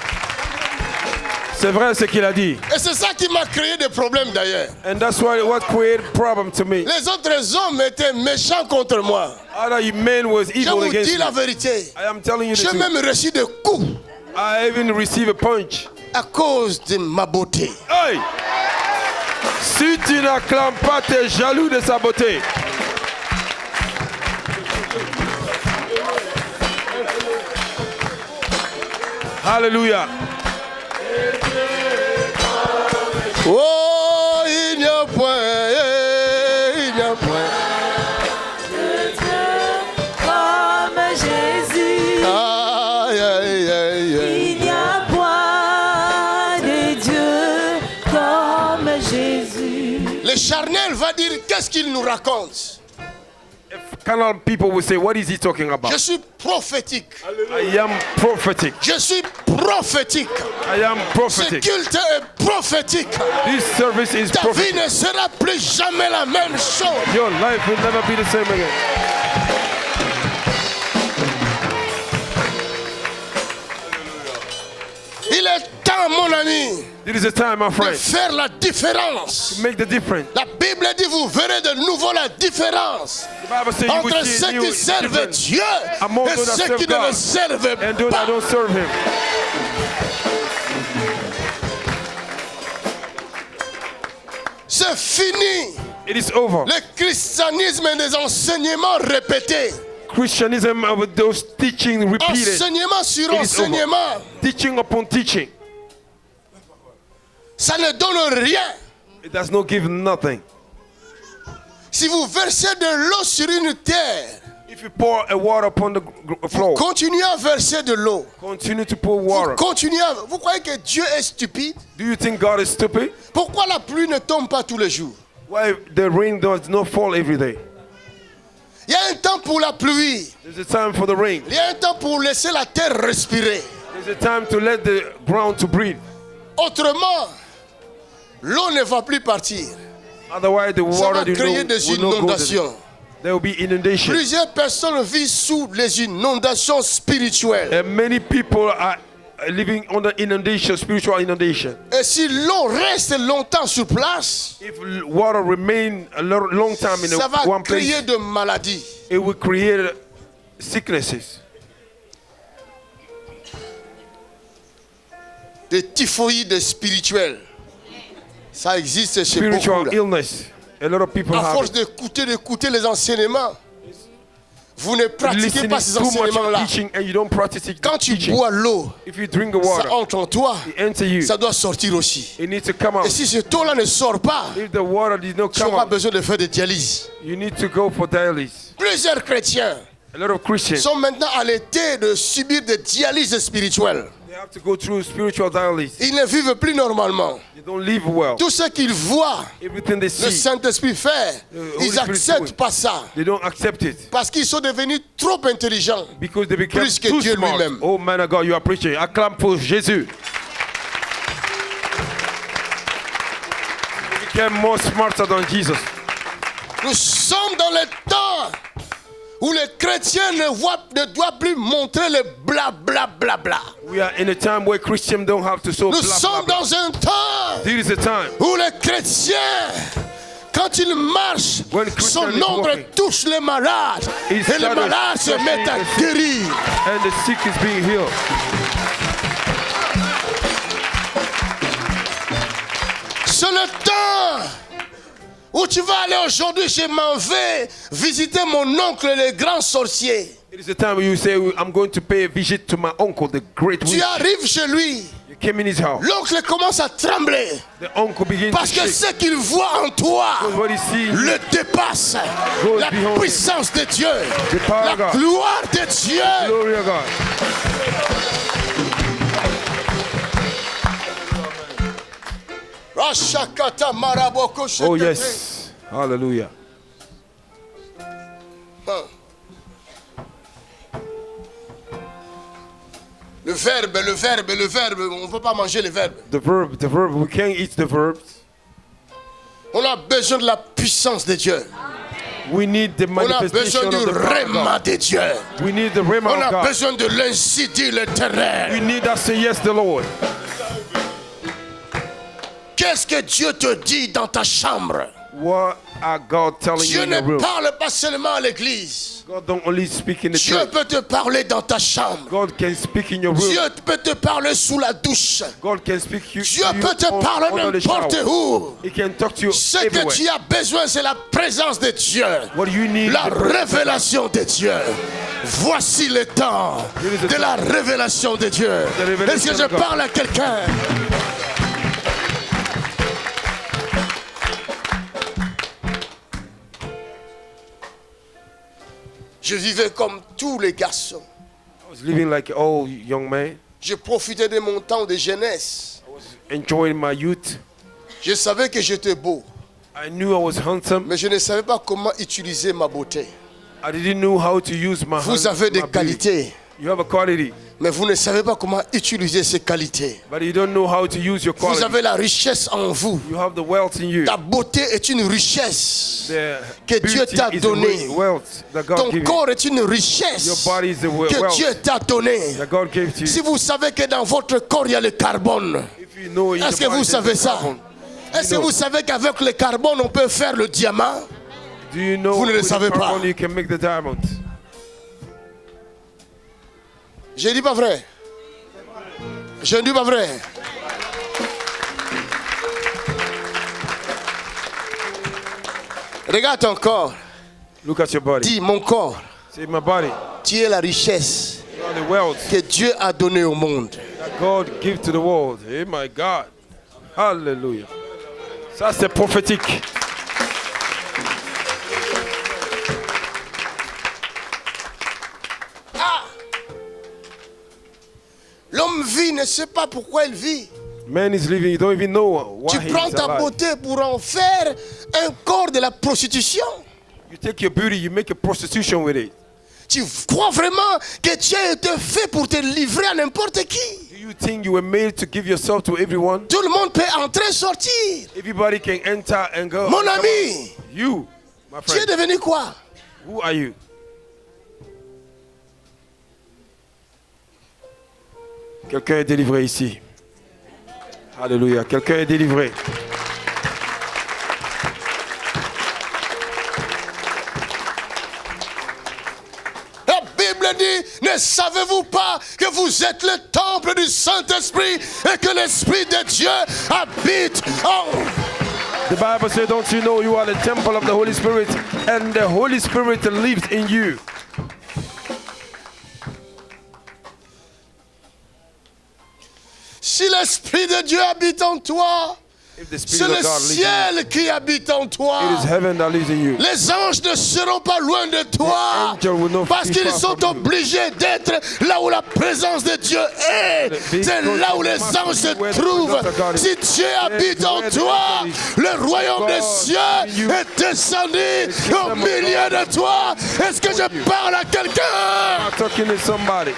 C'est vrai ce qu'il a dit. Et c'est ça qui m'a créé des problèmes d'ailleurs. And that's what created problem to me. Les autres hommes étaient méchants contre moi. Other men was Je evil vous against dis me. la vérité. I am telling you the J'ai truth. même reçu des coups. I even received a punch. à cause de ma beauté. Hey! Si tu n'acclames pas, tu es jaloux de sa beauté. Alléluia. Oh, il n'y a point, il n'y a point. Comme Jésus, Aïe, aïe, aïe, aïe. il n'y a point de Dieu comme Jésus. Le charnel va dire qu'est-ce qu'il nous raconte. Carnal people will say, what is he talking about? Je suis prophétique. I am prophetic. Je suis prophétique. I am Ce prophetic. culte est prophétique. This service is Ta vie prophetic. ne sera plus jamais la même chose. Your life will never be the same again. Il est temps, mon ami, It is a time, my de friend, faire la différence. to make the difference. La Bible dit, vous verrez de nouveau la différence The Bible says you will entre see ceux a new qui servent difference Dieu among et those that ceux serve qui ne le God servent and those that pas. don't serve him. C'est fini. It is over. Le christianisme est des enseignements répétés. Christianism with those teaching repeated. Enseignement sur It is over. enseignement. Teaching upon teaching. Ça ne donne rien. It does not give nothing. Si vous versez de l'eau sur une terre, If you pour a water upon the floor, continuez à verser de l'eau. continue to pour water. Vous croyez que Dieu est stupide? Do you think God is stupid? Pourquoi la pluie ne tombe pas tous les jours? Why the rain does not fall every day? Il y a un temps pour la pluie. There's a time for the rain. Il y a un temps pour laisser la terre respirer. There's a time to let the ground to breathe. Autrement, l'eau ne va plus partir. Otherwise, the Ça va water créer des will not go there. inondations. There will be inundation. Plusieurs personnes vivent sous les inondations spirituelles. And many people are living under inundation, spiritual inundation. Et si l'eau reste longtemps sur place, If water remain a long time in ça va one place, créer de maladies. it will create sicknesses. Des typhoïdes spirituels. Ça existe chez beaucoup. Spiritual là. illness. A lot of people À have force it. d'écouter les enseignements, vous ne pratiquez Listening pas ces too much enseignements-là. teaching and you don't practice it. Quand tu teaching. bois l'eau, If you drink the water, ça entre en toi, it enter you. ça doit sortir aussi. It needs to come out. Et si cette eau-là ne sort pas, If the water did not tu come auras out, besoin de faire des dialyses. you need to go for dialysis. Plusieurs chrétiens A lot of Christians, sont maintenant à l'été de subir des dialyses spirituelles. they have to go through spiritual dialysis. Ils ne vivent plus normalement. They don't live well. Tout ce qu'ils voient Everything they le see, Saint-Esprit faire, Holy ils Spirit n'acceptent doing. pas ça. they don't accept it Parce qu'ils sont devenus trop intelligents. because they become Plus que too Dieu smart. lui-même. Oh man of God, you are preaching. Acclame pour Jésus. They became more smarter than Jesus. Nous sommes dans le temps où les chrétiens ne doivent plus montrer le bla bla bla bla. We are in a time where Christians don't have to show Nous blah, blah, sommes blah. dans un temps This is a time où les chrétiens, quand ils marchent, When son Christian is ombre walking, touche les malades his et les shadows malades se touching mettent à the sick. guérir. and the sick is being healed. C'est le temps où tu vas aller aujourd'hui, je m'en vais visiter mon oncle le grand sorcier. It is a time where you say, I'm going to pay a visit to my uncle, the great Tu witch. arrives chez lui, You came in his house. l'oncle commence à trembler The uncle begins parce to que shake. ce qu'il voit en toi Because what he sees, le dépasse. Goes La behind him. puissance de Dieu, The power la of God. gloire de Dieu. glory of God. Rashakata maraboko Oh shekete. yes. Hallelujah. Le verbe, on ne peut pas manger le verbe. The verb, we can't eat the verbs. On a besoin de la puissance de Dieu. We need the On a besoin manifestation du of the power of rhéma God. de Dieu. We need the rhema On of a God. besoin de l'ainsi dit We l'éternel. need that say yes, the Lord. Qu'est-ce que Dieu te dit dans ta chambre? What are God telling you Dieu in ne your room? parle pas seulement à l'église. God don't only speak in the Dieu church. peut te parler dans ta chambre. God can speak in your room. Dieu peut te parler sous la douche. God can speak you, Dieu to you peut te parler under the n'importe shower. où. He can talk to you Ce que everywhere. tu as besoin, c'est la présence de Dieu. What do you need? La The presence of God. révélation de Dieu. Voici le temps de la révélation de Dieu. Est-ce que je parle à quelqu'un? Je vivais comme tous les garçons. I was living like an old young man. Je profitais de mon temps de jeunesse. Enjoying my youth. Je savais que j'étais beau, I knew I was handsome. mais je ne savais pas comment utiliser ma beauté. I didn't know how to use my Vous avez des my beauty. qualités, You have a quality, mais vous ne savez pas comment utiliser ces qualités. but you don't know how to use your Vous quality. avez la richesse en vous. You have the wealth in you. Ta beauté est une richesse The que Dieu beauty t'a is donnée. the wealth that God Ton gave you. corps est une Your richesse body is the que wealth Dieu t'a donnée. that God gave to you. Si vous savez que dans votre corps il y a le carbone, If you know in est-ce the que body vous there's savez the ça? carbon, Est-ce que vous savez qu'avec le carbone on peut faire le diamant? do you know Vous ne le with the savez pas. carbon you can make the diamond? Je dis pas vrai. Je ne dis pas vrai. Regarde ton corps. Look at your body. Dis mon corps. Say my body. Tu es la richesse You are the wealth que Dieu a donnée au monde. that God gave to the world. Hey my God. Hallelujah. Ça c'est prophétique. L'homme vit, ne sait pas pourquoi il vit. Man is living, you don't even know why Tu he prends is ta alive. beauté pour en faire un corps de la prostitution. You take your beauty, you make a prostitution with it. Tu crois vraiment que Dieu a été fait pour te livrer à n'importe qui? Do you think you were made to give yourself to everyone? Tout le monde peut entrer, sortir. Everybody can enter and go. Mon ami, You, my tu es friend, devenu quoi? who are you? Quelqu'un est délivré ici. Alléluia. Quelqu'un est délivré. La Bible dit, ne savez-vous pas que vous êtes le temple du Saint-Esprit et que l'Esprit de Dieu habite en vous? The Bible says, don't you know you are the temple of the Holy Spirit and the Holy Spirit lives in you. Si l'Esprit de Dieu habite en toi, If the c'est Spirit le of God lives in ciel qui habite en you, toi. it is heaven that lives in you. Les anges ne seront pas loin de toi The angel will not parce be qu'ils far sont from you. obligés d'être là où la présence de Dieu est. C'est là où les anges se trouvent. Si Dieu habite en toi, le royaume des cieux est descendu au milieu de toi. Est-ce que je parle à quelqu'un? I'm talking to somebody.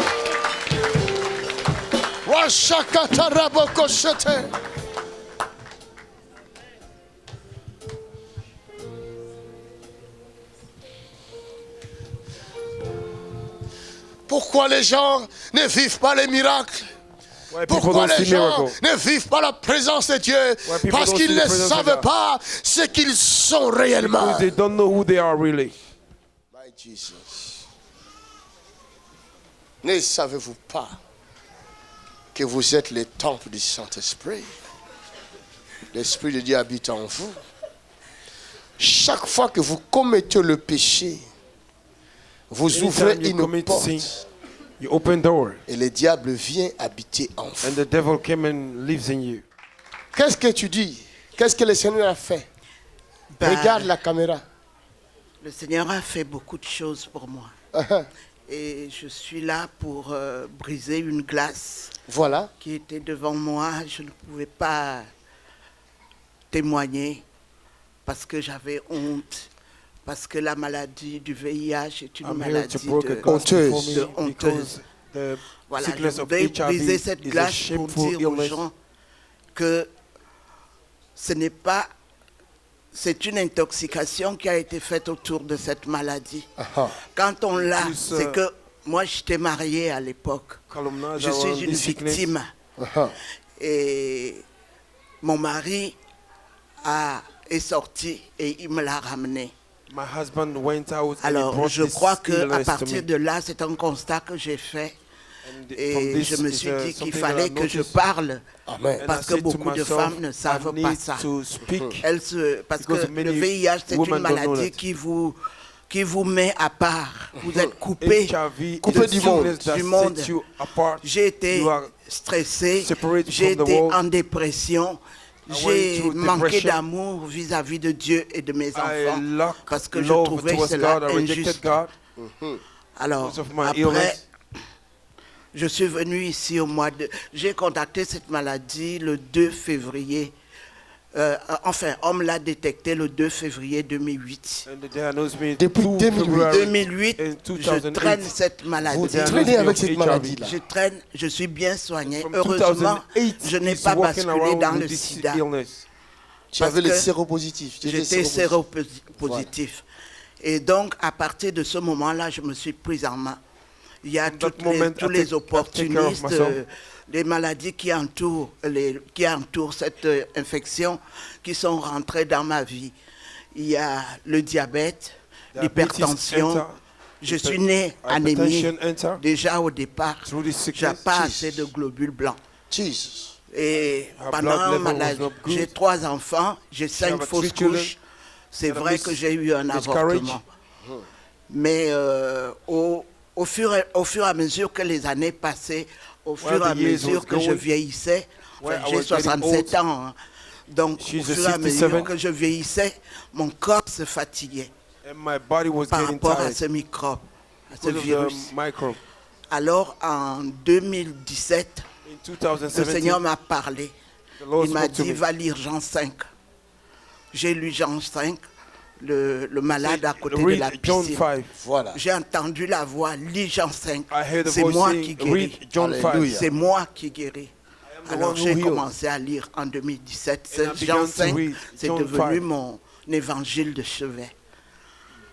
Washakatarabokosete. Pourquoi les gens ne vivent pas les miracles? Why people Pourquoi don't les see gens miracles? ne vivent pas la présence de Dieu? people Parce don't qu'ils see the ne presence of savent God? pas ce qu'ils sont réellement. Because they don't know who they are really. My Jesus. Ne savez-vous pas que vous êtes le temple du Saint-Esprit? L'Esprit de Dieu habite en vous. Chaque fois que vous commettez le péché, vous ouvrez Anytime you une commit porte sin, you open door et le diable vient habiter en vous. and the devil came and lives in you. Qu'est-ce que tu dis? Qu'est-ce que le Seigneur a fait? Regarde la caméra. Le Seigneur a fait beaucoup de choses pour moi. Et je suis là pour briser une glace Voilà. qui était devant moi. Je ne pouvais pas témoigner parce que j'avais honte. Parce que la maladie du VIH est une I'm here to maladie break a de... glass before honteuse. me honteuse. because the Voilà, je sickness of voudrais briser HIV cette is a glace pour shameful dire aux illness. gens que ce n'est pas... C'est une intoxication qui a été faite autour de cette maladie. Quand on l'a, Plus, c'est que moi j'étais mariée à l'époque. Columnage Je around suis une this sickness. victime. Et mon mari a est sorti et il me l'a ramené. My husband went out and he Alors, brought je this crois qu'à illness to partir me. de là, c'est un constat que j'ai fait. And from Et this je me is, suis dit qu'il something that fallait I que je noticed. parle. Amen. And I Parce que said to beaucoup de myself, femmes ne savent I pas need ça. to speak. Parce que Because le many VIH, c'est women une don't know maladie that. qui vous met à part. Vous êtes coupé. HIV Coupé is a du monde. sickness that Du monde. sets you apart. J'ai été You are stressé, separated j'ai from the été world. en dépression, I j'ai went through manqué depression. d'amour vis-à-vis de Dieu et de mes I enfants lack parce que je love trouvais towards cela God. I rejected injuste. God Alors, because of my après, illness. je suis venu ici au mois de... J'ai contacté cette maladie le 2 février. Enfin, on me l'a détecté le 2 février 2008. And they diagnosed me Depuis 2 2008. February 2008, in je 2008. traîne cette maladie. Vous Traîner diagnosed me avec of cette HIV. maladie-là. Je traîne, je suis bien soigné. From Heureusement, 2008, je n'ai he's pas walking basculé around dans with le this sida. illness. Tu avais parce le que séropositif. Tu étais J'étais séropositif. séropositif. Et donc, à partir de ce moment-là, je me suis prise en main. Il y a From that tous moment, les I take care of opportunistes, myself. les maladies qui entourent cette infection qui sont rentrées dans ma vie. Il y a le diabète, l'hypertension. enter. Je suis né anémique Hypertension enter. déjà au départ. Through this J'ai sickness. pas Jesus. assez de globules blancs. Jesus. Et Our pendant blood level ma was maladie, not good. j'ai 3 enfants, j'ai 5 have fausses 3 children. couches. C'est And a vrai que j'ai eu un miscarriage. avortement. Mais au fur et à mesure que les années passaient, au fur et à the years mesure was que je going, vieillissais, where enfin, I j'ai was getting 67 old. ans, hein. Donc She's au a fur et à 67. mesure que je vieillissais, mon corps se fatiguait And my body was par getting rapport à tired ce microbe, à ce because of virus. the microbe. Alors en 2017, In le 2017, Seigneur m'a parlé. the Lord Il m'a spoke to dit, me. va lire Jean 5. J'ai lu Jean 5, le malade à côté de la Read John piscine. 5. Voilà. J'ai entendu la voix, lis Jean 5. I heard the C'est voice moi saying, qui guéris. read John 5. Alléluia. C'est moi qui guéris. the Alors one who j'ai heals. commencé à lire en 2017. And I C'est Jean began to 5, read c'est John devenu 5. mon évangile de chevet.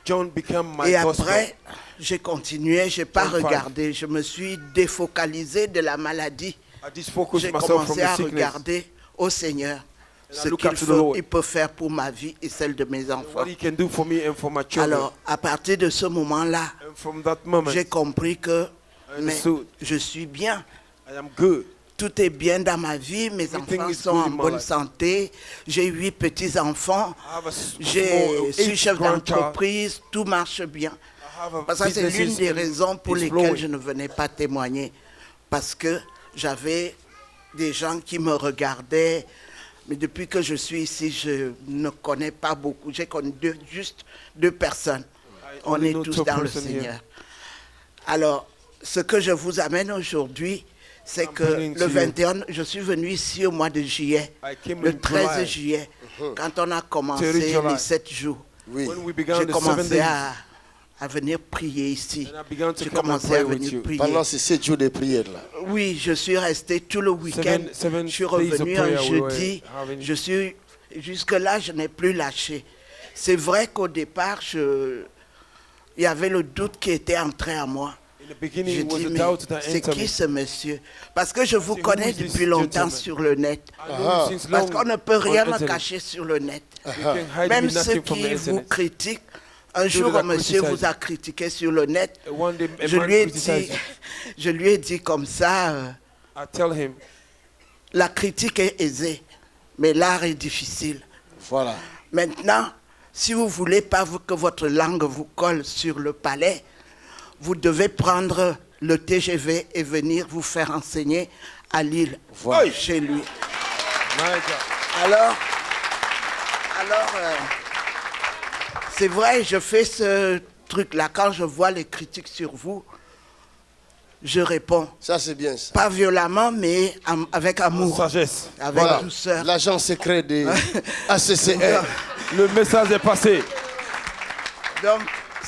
John became my Et gospel. après, j'ai continué, je n'ai pas John 5. regardé. Je me suis défocalisé de la maladie. I just focused J'ai myself from commencé the à sickness. regarder au Seigneur I ce look qu'il up to the Lord. peut faire pour ma vie et celle de mes enfants. What he can do for me and for my children. Alors, à partir de ce moment-là, And from that moment, j'ai compris que mais understood. je suis bien. I am good. Tout est bien dans ma vie. Mes Everything enfants is sont good en in my bonne life. santé. J'ai 8 petits-enfants. I have a Je suis 8 chef grandchild. d'entreprise. Tout marche bien. I have a Parce que c'est businesses l'une des and raisons pour it's lesquelles flowing. je ne venais pas témoigner. Parce que j'avais des gens qui me regardaient. Mais depuis que je suis ici, je ne connais pas beaucoup. J'ai connu juste 2 personnes. On only est know tous 2 dans le person here. Seigneur. Alors, ce que je vous amène aujourd'hui, c'est I'm que bringing le to you. 21, je suis venu ici au mois de juillet, I came le in 13 July. juillet, quand on a 30 commencé July. les 7 jours. Oui. When we began J'ai the 7 commencé days, à venir prier ici. and I began to J'ai come and commencé pray à with venir you. prier. Pendant ces 7 jours de prière là. Oui, je suis resté tout le week-end. Seven Je suis days of revenu prayer un we were jeudi. having. Jusque-là, je n'ai plus lâché. C'est vrai qu'au départ, il y avait le doute qui était entré en moi. In the Je beginning, it was dis, a mais doubt that c'est entered qui me. ce monsieur? Parce que je vous who connais is this depuis longtemps gentleman? sur le net. I know him since Parce long qu'on ne peut on rien me internet. cacher sur le net. You can hide Même me ceux nothing from the qui vous internet. critiquent, un jour, that un monsieur criticize vous a critiqué sur le net. One day, a Je man lui ai criticized dit, you. je lui ai dit comme ça, I tell him, la critique est aisée, mais l'art est difficile. Voilà. Maintenant, si vous ne voulez pas que votre langue vous colle sur le palais, vous devez prendre le TGV et venir vous faire enseigner à Lille, Voilà. chez lui. my God. Alors, c'est vrai, je fais ce truc-là. Quand je vois les critiques sur vous, je réponds. Ça c'est bien ça. Pas violemment, mais avec amour, Sagesse. avec Voilà. douceur. L'agent secret de ACCR. Le message est passé. Donc,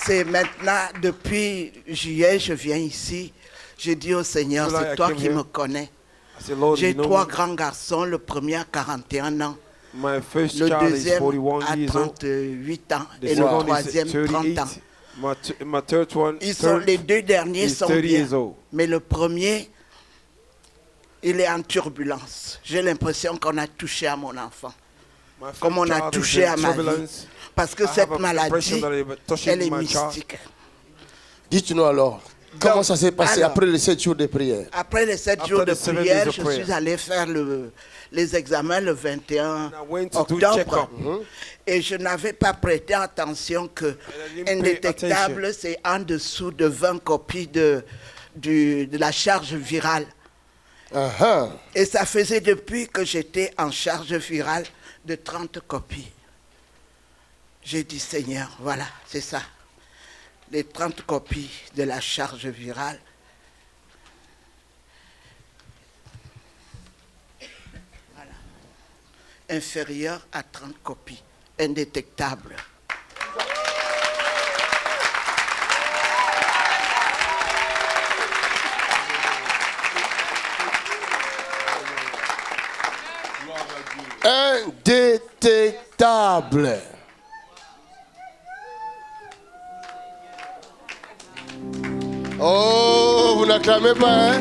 c'est maintenant, depuis juillet, je viens ici. J'ai dit au Seigneur, July, c'est I toi came qui here. me connais. I said, Lord, J'ai you know 3 me. grands garçons. Le premier a 41 ans. My first Le child is deuxième 41 a years old. 38 ans. The Et le second is troisième, 30 ans. 38. My third one, Les 2 derniers is sont 30 bien. years old. Mais le premier, il est en turbulence. J'ai l'impression qu'on a touché à mon enfant. comme on a child is touché in à ma vie. turbulence. Parce que I cette have a maladie, depression that is touching elle est my child. mystique. Dites-nous alors, comment ça s'est passé alors, après les 7 jours de prière? Après les 7 After jours de the 7 prière, days of je prayer. suis allé faire les examens le 21 I went to do check-up. octobre. Et je n'avais pas prêté attention que I didn't pay indétectable, c'est en dessous de 20 copies de la charge virale. Uh-huh. Et ça faisait depuis que j'étais en charge virale de 30 copies. J'ai dit, Seigneur, voilà, c'est ça. Les 30 copies de la charge virale. Voilà. Inférieure à 30 copies, indétectable. Indétectable. Oh, vous n'acclamez pas, hein?